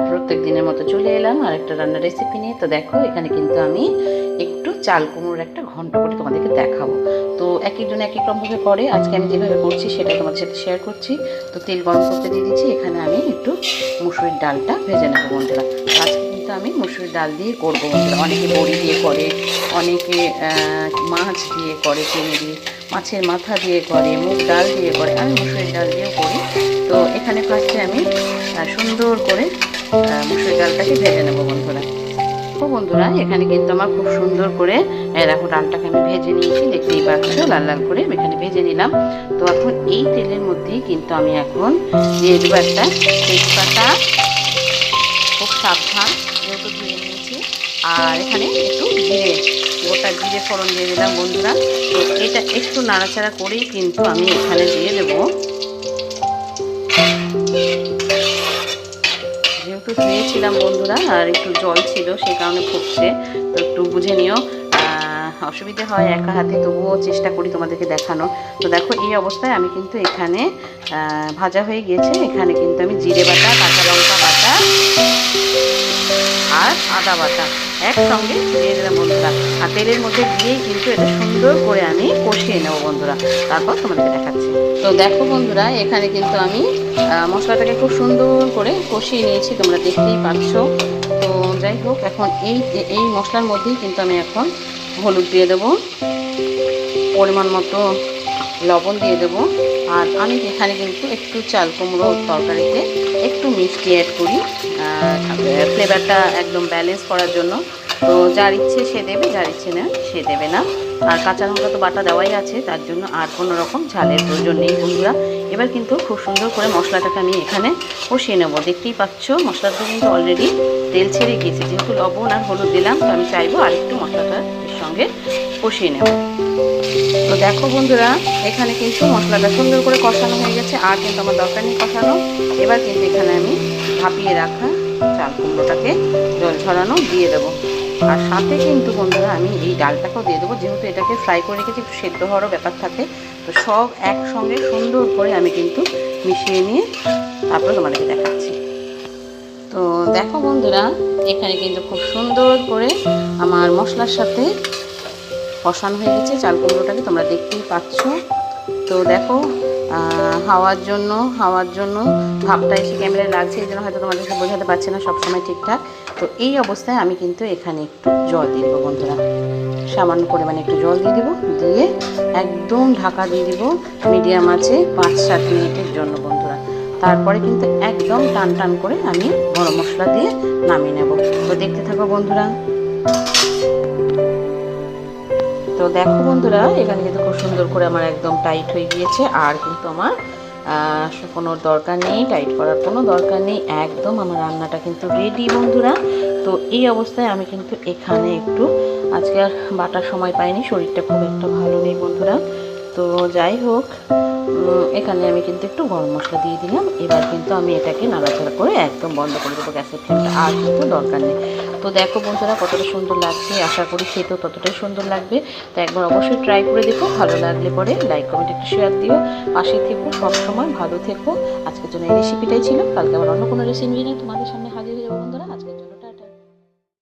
প্রত্যেক দিনের মতো চলে এলাম আর একটা রান্নার রেসিপি নিয়ে। তো দেখো এখানে কিন্তু আমি একটু চাল কুমড়োর একটা ঘন্ট করে তোমাদেরকে দেখাবো। তো এক একজন এক এক রকমভাবে করে, আজকে আমি যেভাবে করছি সেটা তোমাদের সাথে শেয়ার করছি। তো তেল গরম করতে দিয়ে দিচ্ছি, এখানে আমি একটু মুসুরির ডালটা ভেজে নেবো বন্ধুরা। আজকে কিন্তু আমি মুসুরির ডাল দিয়ে করবো বন্ধুরা। অনেকে বড়ি দিয়ে করে, অনেকে মাছ দিয়ে করে, চিংড়ি মাছের মাথা দিয়ে করে, মুগ ডাল দিয়ে করে, আমি মুসুরির ডাল দিয়েও করি। তো এখানে ফার্স্টে আমি সুন্দর করে মুসুরির ডালটাকে ভেজে নেবো বন্ধুরা। তো বন্ধুরা এখানে কিন্তু আমার খুব সুন্দর করে দেখো ডালটাকে আমি ভেজে নিয়েছি, দেখতেই পাচ্ছ লাল লাল করে এখানে ভেজে নিলাম। তো এখন এই তেলের মধ্যেই কিন্তু আমি এখন দিয়ে দেবো একটা তেজপাতা, খুব সাবধান যেহেতু দিয়ে নিয়েছি। আর এখানে একটু জিরে, গোটা জিরে ফোড়ন দিয়ে দিলাম বন্ধুরা। তো এটা একটু নাড়াচাড়া করেই কিন্তু আমি এখানে দিয়ে দেবো, যেহেতু ধুয়েছিলাম বন্ধুরা আর একটু জল ছিল সেই কারণে ফুটছে, তো একটু বুঝে নিও। অসুবিধে হয় একা হাতে, তবুও চেষ্টা করি তোমাদেরকে দেখানো। তো দেখো এই অবস্থায় আমি কিন্তু এখানে ভাজা হয়ে গিয়েছে, এখানে কিন্তু আমি জিরে বাটা, কাঁচা লঙ্কা বাটা আর আদা বাটা একসঙ্গে দিয়ে দিলাম বন্ধুরা। আর তেলের মধ্যে দিয়েই কিন্তু এটা সুন্দর করে আমি কষিয়ে নেবো বন্ধুরা, তারপর তোমাদেরকে দেখাচ্ছি। তো দেখো বন্ধুরা এখানে কিন্তু আমি মশলাটাকে খুব সুন্দর করে কষিয়ে নিয়েছি, তোমরা দেখতেই পাচ্ছ। তো যাই হোক, এখন এই মশলার মধ্যেই কিন্তু আমি এখন হলুদ দিয়ে দেবো, পরিমাণ মতো লবণ দিয়ে দেবো। আর আমি এখানে কিন্তু একটু চাল কুমড়ো তরকারিতে একটু মিষ্টি অ্যাড করি ফ্লেভারটা একদম ব্যালেন্স করার জন্য। তো যার ইচ্ছে সে দেবে, যার ইচ্ছে না সে দেবে না। আর কাঁচা লঙ্কা তো বাটা দেওয়াই আছে, তার জন্য আর কোনো রকম ঝালের প্রয়োজন নেই বন্ধুরা। এবার কিন্তু খুব সুন্দর করে মশলাটাকে আমি এখানে কষিয়ে নেব। দেখতেই পাচ্ছ মশলাটা কিন্তু অলরেডি তেল ছেড়ে গিয়েছে, যেহেতু লবণ আর হলুদ দিলাম, তো আমি চাইবো আরেকটু মশলাটার সঙ্গে কষিয়ে নেব। তো দেখো বন্ধুরা এখানে কিন্তু মশলাটা সুন্দর করে কষানো হয়ে গেছে, আর কিন্তু আমার দরকার নেই কষানো। এবার কিন্তু এখানে আমি ভাপিয়ে রাখা চাল কুমড়োটাকে জল ঝরানো দিয়ে দেবো। আর সাথে কিন্তু বন্ধুরা আমি এই ডালটাকেও দিয়ে দেবো, যেহেতু এটাকে ফ্রাই করে রেখেছি, একটু সেদ্ধ হওয়ারও ব্যাপার থাকে। তো সব একসঙ্গে সুন্দর করে আমি কিন্তু মিশিয়ে নিয়ে তারপরে তোমাদেরকে দেখাচ্ছি। তো দেখো বন্ধুরা এখানে কিন্তু খুব সুন্দর করে আমার মশলার সাথে কষানো হয়ে গেছে চাল কুমড়োটাকে, তোমরা দেখতেই পাচ্ছ। তো দেখো হাওয়ার জন্য ভাবটা এসে ক্যামেরায় লাগছে, এই জন্য হয়তো তোমাদেরকে বোঝাতে পারছি না সবসময় ঠিকঠাক। তো এই অবস্থায় আমি কিন্তু এখানে একটু জল দিয়ে দেবো বন্ধুরা, সামান্য পরিমাণে একটু জল দিয়ে দেবো, দিয়ে একদম ঢাকা দিয়ে দেবো মিডিয়াম আছে 5-7 মিনিটের জন্য বন্ধুরা। তারপরে কিন্তু একদম টান টান করে আমি গরম মশলা দিয়ে নামিয়ে নেব। তো দেখতে থাকো বন্ধুরা। তো দেখো বন্ধুরা এখানে কিন্তু খুব সুন্দর করে আমার একদম টাইট হয়ে গিয়েছে, আর কিন্তু আমার কোনো দরকার নেই, টাইট করার কোনো দরকার নেই, একদম আমার রান্নাটা কিন্তু রেডি বন্ধুরা। তো এই অবস্থায় আমি কিন্তু এখানে একটু আজকে আর বাটার সময় পাইনি, শরীরটা খুব একটা ভালো নেই বন্ধুরা। তো যাই হোক, এখানে আমি কিন্তু একটু গরম মশলা দিয়ে দিলাম। এবার কিন্তু আমি এটাকে নাড়াচাড়া করে একদম বন্ধ করে দেবো গ্যাসের ফ্লেমটা, আর কিন্তু দরকার নেই। তো দেখো বন্ধুরা কতটা সুন্দর লাগছে, আশা করি খেতেও ততটাই সুন্দর লাগবে। তো একবার অবশ্যই ট্রাই করে দেখো, ভালো লাগলে পরে লাইক কমেন্ট একটা শেয়ার দিও, পাশে থেকো, সবসময় ভালো থেকো। আজকের জন্য এই রেসিপিটাই ছিল, কালকে আবার অন্য কোনো রেসিপি নিয়ে তোমাদের সামনে হাজির হয়ে যাবো।